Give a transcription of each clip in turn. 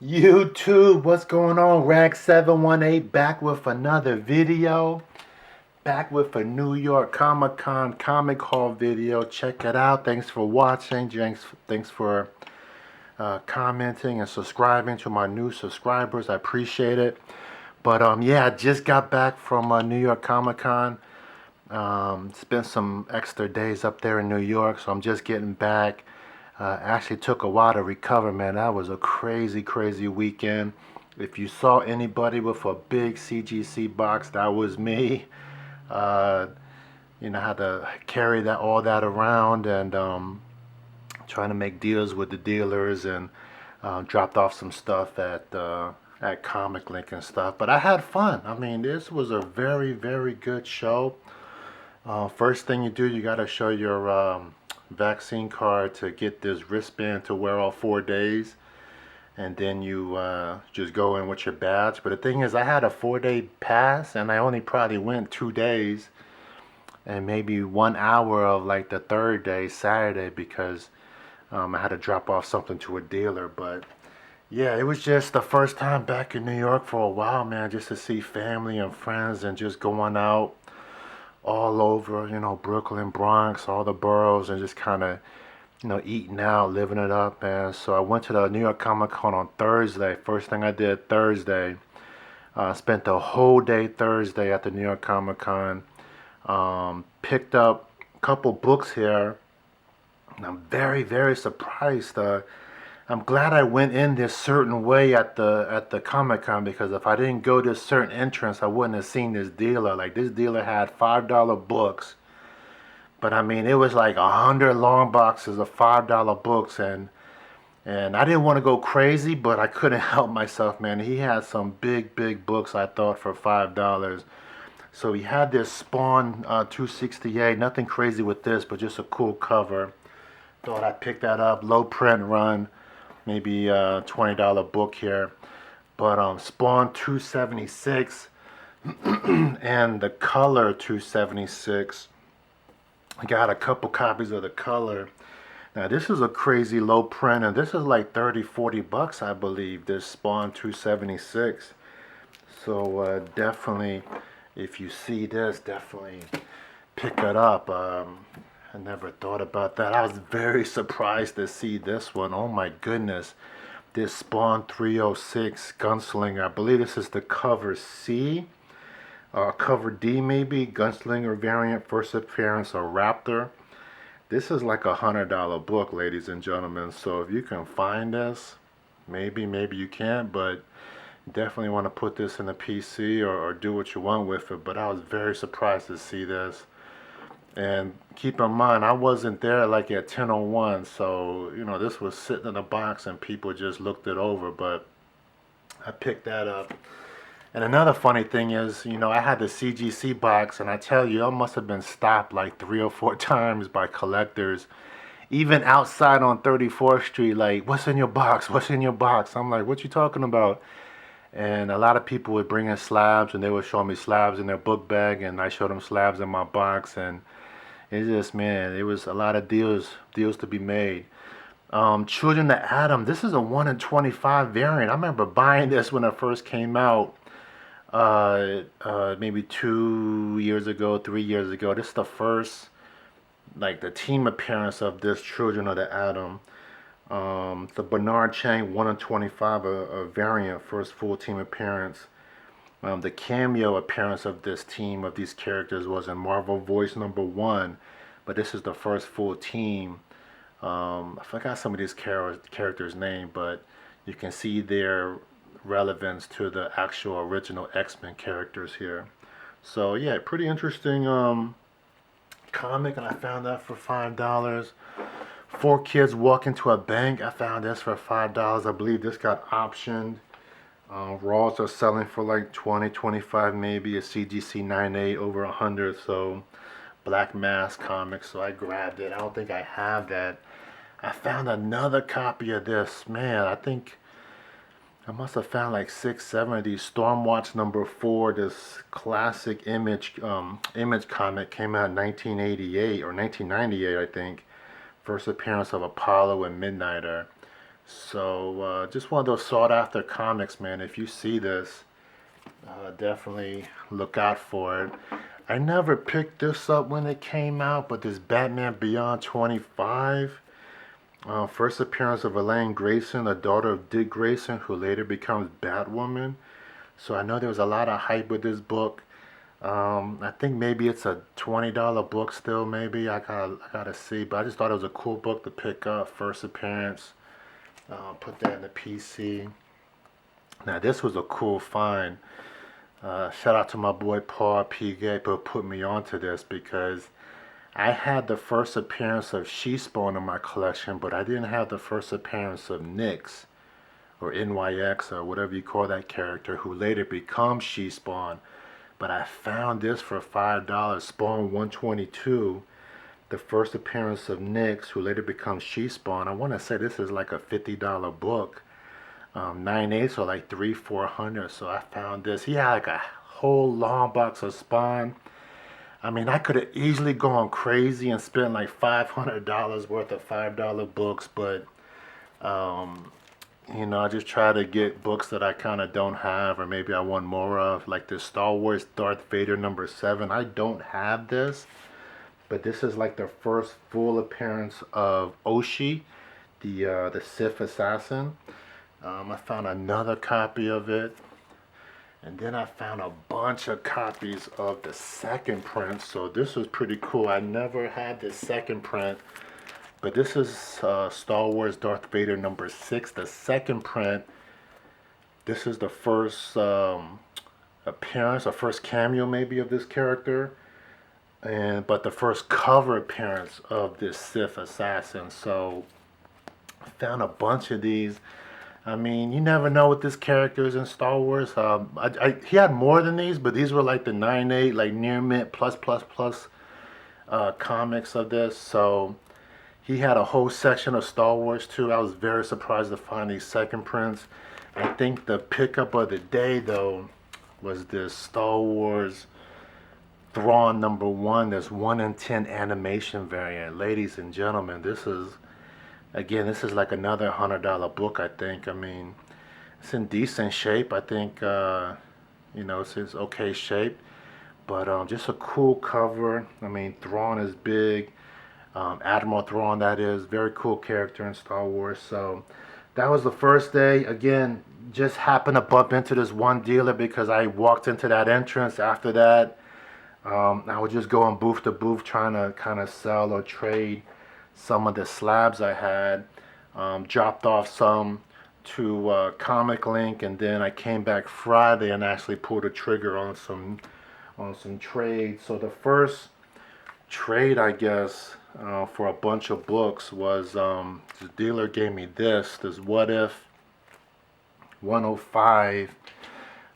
YouTube, what's going on? Rag718 back with another video. Back with a New York Comic Con comic haul video. Check it out. Thanks for watching. Thanks for commenting and subscribing to my new subscribers. I appreciate it. But yeah, I just got back from New York Comic Con. Spent some extra days up there in New York, so I'm just getting back. Actually took a while to recover, man. That was a crazy, crazy weekend. If you saw anybody with a big CGC box, that was me. Uh, I had to carry all that around and trying to make deals with the dealers and dropped off some stuff at Comic Link and stuff. But I had fun. I mean, this was a very, very good show. First thing you do, you got to show your vaccine card to get this wristband to wear all 4 days, and then you just go in with your badge. But the thing is, I had a 4-day pass and I only probably went 2 days and maybe 1 hour of like the third day, Saturday, because I had to drop off something to a dealer. But yeah, it was just the first time back in New York for a while, man, just to see family and friends and just going out all over, Brooklyn, Bronx, all the boroughs, and just kind of, eating out, living it up, man. So I went to the New York Comic Con on Thursday. First thing I did Thursday, spent the whole day Thursday at the New York Comic Con. Picked up a couple books here. And I'm very, very surprised. I'm glad I went in this certain way at the Comic Con, because if I didn't go to a certain entrance, I wouldn't have seen this dealer. Like, this dealer had $5 books, but I mean, it was like 100 long boxes of $5 books, and I didn't want to go crazy, but I couldn't help myself, man. He had some big, big books, I thought, for $5. So he had this Spawn 268, nothing crazy with this, but just a cool cover. Thought I'd pick that up, low print run, maybe a $20 book here. But Spawn 276 and the color 276. I got a couple copies of the color. Now this is a crazy low print, and this is like 30-40 bucks, I believe, this Spawn 276. So definitely, if you see this, definitely pick it up. I never thought about that. I was very surprised to see this one. Oh my goodness. This Spawn 306 Gunslinger. I believe this is the cover C. Cover D maybe. Gunslinger variant. First appearance of Raptor. This is like $100 book, ladies and gentlemen. So if you can find this, maybe you can't, but definitely want to put this in the PC or do what you want with it. But I was very surprised to see this. And keep in mind, I wasn't there like at 10:01, so this was sitting in a box and people just looked it over. But I picked that up. And another funny thing is, I had the CGC box, and I tell you, I must have been stopped like 3 or 4 times by collectors, even outside on 34th Street. Like, what's in your box? What's in your box? I'm like, what you talking about? And a lot of people would bring in slabs, and they would show me slabs in their book bag, and I showed them slabs in my box. And it's just, man, it was a lot of deals to be made. Children of Adam. This is a 1 in 25 variant. I remember buying this when it first came out. Maybe 2 years ago, 3 years ago. This is the first, like, the team appearance of this Children of the Atom. The Bernard Chang 1 in 25, a variant, first full team appearance. The cameo appearance of this team, of these characters, was in Marvel Voice #1, but this is the first full team. I forgot some of these characters' name, but you can see their relevance to the actual original X-Men characters here. So yeah, pretty interesting comic, and I found that for $5. Four Kids Walk into a Bank. I found this for $5. I believe this got optioned. Raws are selling for like 20, 25 maybe. A CGC 98 over 100. So Black Mask comics. So I grabbed it. I don't think I have that. I found another copy of this. Man, I think I must have found like 6, 7 of these. Stormwatch #4. This classic image comic came out in 1988 or 1998, I think. First appearance of Apollo and Midnighter. So just one of those sought after comics, man. If you see this, definitely look out for it. I never picked this up when it came out, but this Batman Beyond 25, first appearance of Elaine Grayson, the daughter of Dick Grayson, who later becomes Batwoman. So I know there was a lot of hype with this book. I think maybe it's a $20 book still. Maybe I gotta see, but I just thought it was a cool book to pick up. First appearance. Put that in the PC. Now this was a cool find. Shout out to my boy Paul P. Gay for putting me onto this because I had the first appearance of She-Spawn in my collection, but I didn't have the first appearance of Nyx or NYX or whatever you call that character who later becomes She-Spawn. But I found this for $5, Spawn 122, the first appearance of Nyx, who later becomes She-Spawn. I want to say this is like a $50 book. 9/8 or like 300-400. So I found this. He had like a whole long box of Spawn. I mean, I could have easily gone crazy and spent like $500 worth of $5 books, but um, I just try to get books that I kind of don't have, or maybe I want more of, like this Star Wars Darth Vader #7. I don't have this, but this is like the first full appearance of Oshi, the Sith assassin. I found another copy of it, and then I found a bunch of copies of the second print. So this was pretty cool. I never had the second print, but this is Star Wars Darth Vader #6, the second print. This is the first appearance, or first cameo maybe of this character, but the first cover appearance of this Sith assassin. So I found a bunch of these. I mean, you never know what this character is in Star Wars. He had more than these, but these were like the 9/8, like near mint plus comics of this. So he had a whole section of Star Wars too. I was very surprised to find these second prints. I think the pickup of the day though was this Star Wars Thrawn #1. This 1 in 10 animation variant. Ladies and gentlemen, this is like another $100 book, I think. I mean, it's in decent shape. I think, it's okay shape. But just a cool cover. I mean, Thrawn is big. Admiral Thrawn, that is. Very cool character in Star Wars. So that was the first day. Again, just happened to bump into this one dealer because I walked into that entrance. After that, I would just go on booth to booth trying to kind of sell or trade some of the slabs I had. Dropped off some to Comic Link, and then I came back Friday and actually pulled a trigger on some trades. So the first trade, I guess, for a bunch of books was the dealer gave me this What If 105,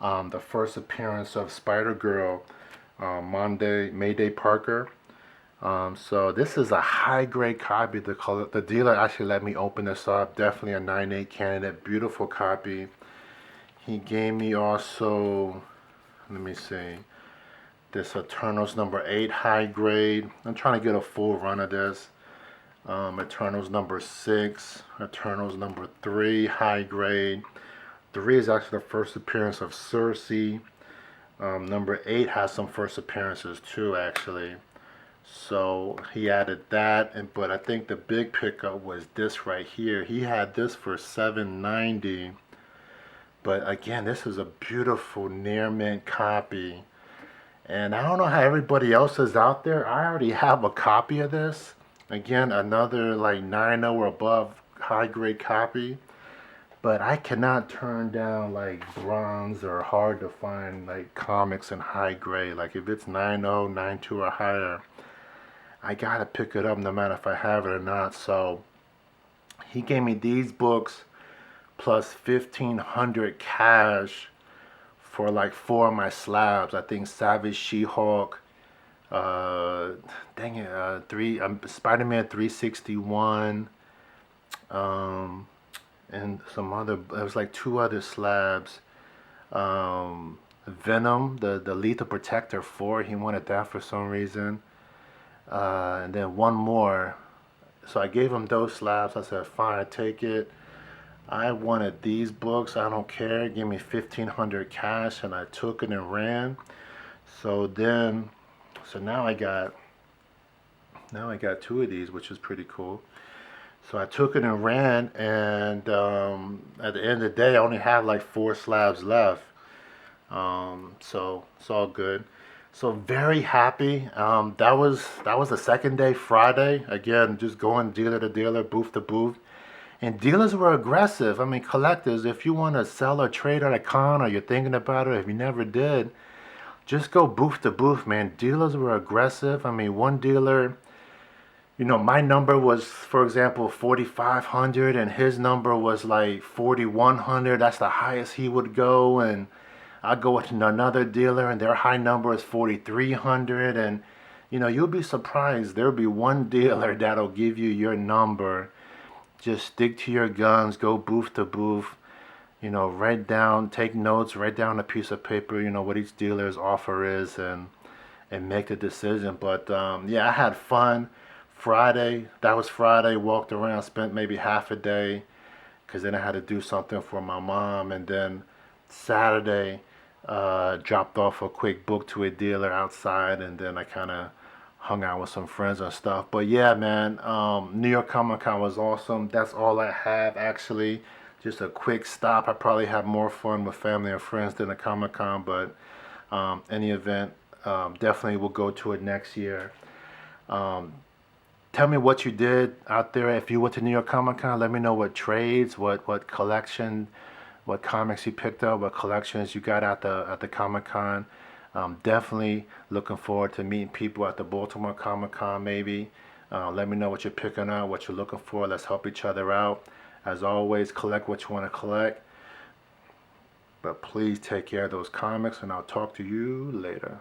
the first appearance of Spider-Girl, Mayday Parker. So this is a high grade copy. The dealer actually let me open this up. Definitely a 9/8 candidate. Beautiful copy. He gave me also, let me see, this Eternals #8 high grade. I'm trying to get a full run of this. Eternals #6, Eternals #3 high grade. 3 is actually the first appearance of Cersei. #8 has some first appearances too, actually. So he added that, but I think the big pickup was this right here. He had this for $7.90, but again, this is a beautiful near mint copy. And I don't know how everybody else is out there. I already have a copy of this. Again, another like 9.0 or above high grade copy. But I cannot turn down like bronze or hard to find like comics in high grade. Like if it's 9.0, 9.2 or higher, I gotta pick it up no matter if I have it or not. So he gave me these books plus 1,500 cash for like 4 of my slabs. I think Savage She-Hulk, Spider-Man 361, and some other. There was like 2 other slabs. Venom, the Lethal Protector 4. He wanted that for some reason. And then one more. So I gave him those slabs. I said, fine, I take it. I wanted these books. I don't care. Give me 1,500 cash, and I took it and ran. So then, so now I got two of these, which is pretty cool. So I took it and ran, and at the end of the day, I only have like 4 slabs left. So it's all good. So very happy. That was the second day, Friday. Again, just going dealer to dealer, booth to booth. And dealers were aggressive. I mean, collectors, if you want to sell or trade at a con, or you're thinking about it, if you never did, just go booth to booth, man. Dealers were aggressive. I mean, one dealer, my number was, for example, 4,500, and his number was like 4,100. That's the highest he would go. And I go with another dealer, and their high number is 4,300. And you'll be surprised. There'll be one dealer that'll give you your number. Just stick to your guns. Go booth to booth. Write down, take notes, write down a piece of paper. What each dealer's offer is, and make the decision. But yeah, I had fun. That was Friday. Walked around, spent maybe half a day, because then I had to do something for my mom. And then Saturday, dropped off a quick book to a dealer outside, and then I kind of hung out with some friends and stuff. But yeah, man, New York Comic Con was awesome. That's all I have, actually. Just a quick stop. I probably have more fun with family and friends than a Comic Con, but any event, definitely will go to it next year. Um, Tell me what you did out there. If you went to New York Comic Con, let me know what trades, what collection, what comics you picked up, what collections you got at the Comic Con. Definitely looking forward to meeting people at the Baltimore Comic Con. Maybe let me know what you're picking up, what you're looking for. Let's help each other out. As always, collect what you want to collect. But please take care of those comics, and I'll talk to you later.